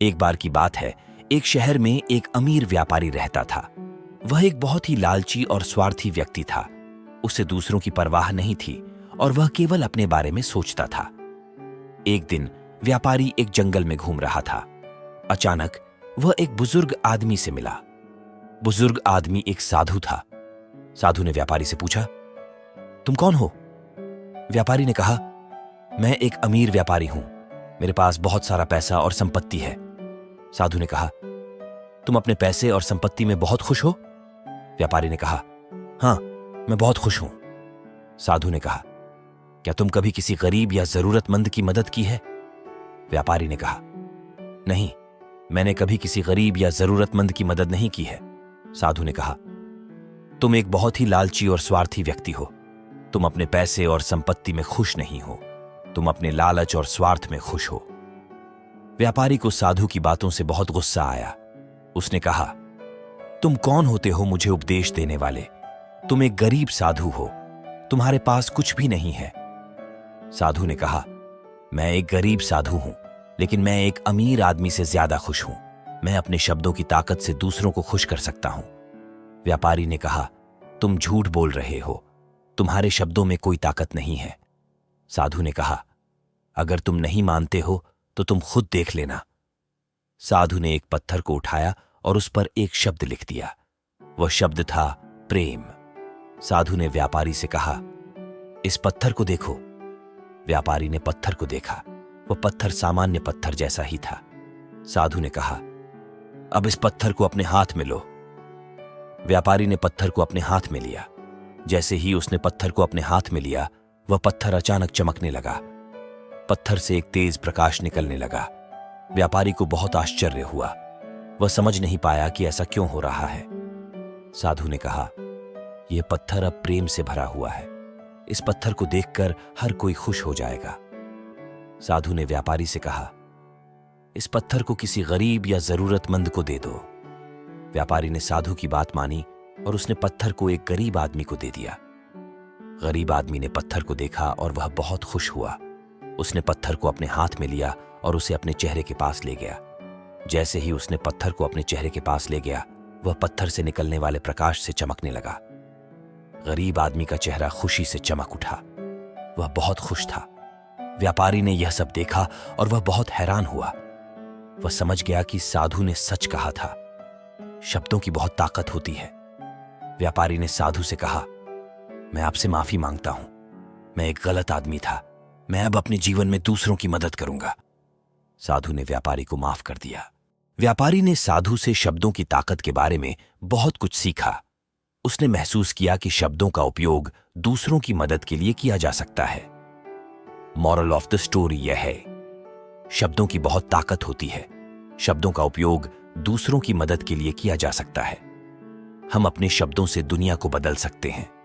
एक बार की बात है, एक शहर में एक अमीर व्यापारी रहता था। वह एक बहुत ही लालची और स्वार्थी व्यक्ति था। उसे दूसरों की परवाह नहीं थी और वह केवल अपने बारे में सोचता था। एक दिन व्यापारी एक जंगल में घूम रहा था। अचानक वह एक बुजुर्ग आदमी से मिला। बुजुर्ग आदमी एक साधु था। साधु ने व्यापारी से पूछा, तुम कौन हो? व्यापारी ने कहा, मैं एक अमीर व्यापारी हूं। मेरे पास बहुत सारा पैसा और संपत्ति है। साधु ने कहा, तुम अपने पैसे और संपत्ति में बहुत खुश हो? व्यापारी ने कहा, हां, मैं बहुत खुश हूं। साधु ने कहा, क्या तुम कभी किसी गरीब या जरूरतमंद की मदद की है? व्यापारी ने कहा, नहीं, मैंने कभी किसी गरीब या जरूरतमंद की मदद नहीं की है। साधु ने कहा, तुम एक बहुत ही लालची और स्वार्थी व्यक्ति हो। तुम अपने पैसे और संपत्ति में खुश नहीं हो। तुम अपने लालच और स्वार्थ में खुश हो। व्यापारी को साधु की बातों से बहुत गुस्सा आया। उसने कहा, तुम कौन होते हो मुझे उपदेश देने वाले? तुम एक गरीब साधु हो। तुम्हारे पास कुछ भी नहीं है। साधु ने कहा, मैं एक गरीब साधु हूं, लेकिन मैं एक अमीर आदमी से ज्यादा खुश हूं। मैं अपने शब्दों की ताकत से दूसरों को खुश कर सकता हूं। व्यापारी ने कहा, तुम झूठ बोल रहे हो। तुम्हारे शब्दों में कोई ताकत नहीं है। साधु ने कहा, अगर तुम नहीं मानते हो तो तुम खुद देख लेना। साधु ने एक पत्थर को उठाया और उस पर एक शब्द लिख दिया। वह शब्द था प्रेम। साधु ने व्यापारी से कहा, इस पत्थर को देखो। व्यापारी ने पत्थर को देखा। वह पत्थर सामान्य पत्थर जैसा ही था। साधु ने कहा, अब इस पत्थर को अपने हाथ में लो। व्यापारी ने पत्थर को अपने हाथ में लिया। जैसे ही उसने पत्थर को अपने हाथ में लिया, वह पत्थर अचानक चमकने लगा। पत्थर से एक तेज प्रकाश निकलने लगा। व्यापारी को बहुत आश्चर्य हुआ। वह समझ नहीं पाया कि ऐसा क्यों हो रहा है। साधु ने कहा, यह पत्थर अब प्रेम से भरा हुआ है। इस पत्थर को देखकर हर कोई खुश हो जाएगा। साधु ने व्यापारी से कहा, इस पत्थर को किसी गरीब या जरूरतमंद को दे दो। व्यापारी ने साधु की बात मानी और उसने पत्थर को एक गरीब आदमी को दे दिया। गरीब आदमी ने पत्थर को देखा और वह बहुत खुश हुआ। उसने पत्थर को अपने हाथ में लिया और उसे अपने चेहरे के पास ले गया। जैसे ही उसने पत्थर को अपने चेहरे के पास ले गया, वह पत्थर से निकलने वाले प्रकाश से चमकने लगा। गरीब आदमी का चेहरा खुशी से चमक उठा। वह बहुत खुश था। व्यापारी ने यह सब देखा और वह बहुत हैरान हुआ। वह समझ गया कि साधु ने सच कहा था। शब्दों की बहुत ताकत होती है। व्यापारी ने साधु से कहा, मैं आपसे माफी मांगता हूं। मैं एक गलत आदमी था। मैं अब अपने जीवन में दूसरों की मदद करूंगा। साधु ने व्यापारी को माफ कर दिया। व्यापारी ने साधु से शब्दों की ताकत के बारे में बहुत कुछ सीखा। उसने महसूस किया कि शब्दों का उपयोग दूसरों की मदद के लिए किया जा सकता है। मॉरल ऑफ द स्टोरी यह है, शब्दों की बहुत ताकत होती है। शब्दों का उपयोग दूसरों की मदद के लिए किया जा सकता है। हम अपने शब्दों से दुनिया को बदल सकते हैं।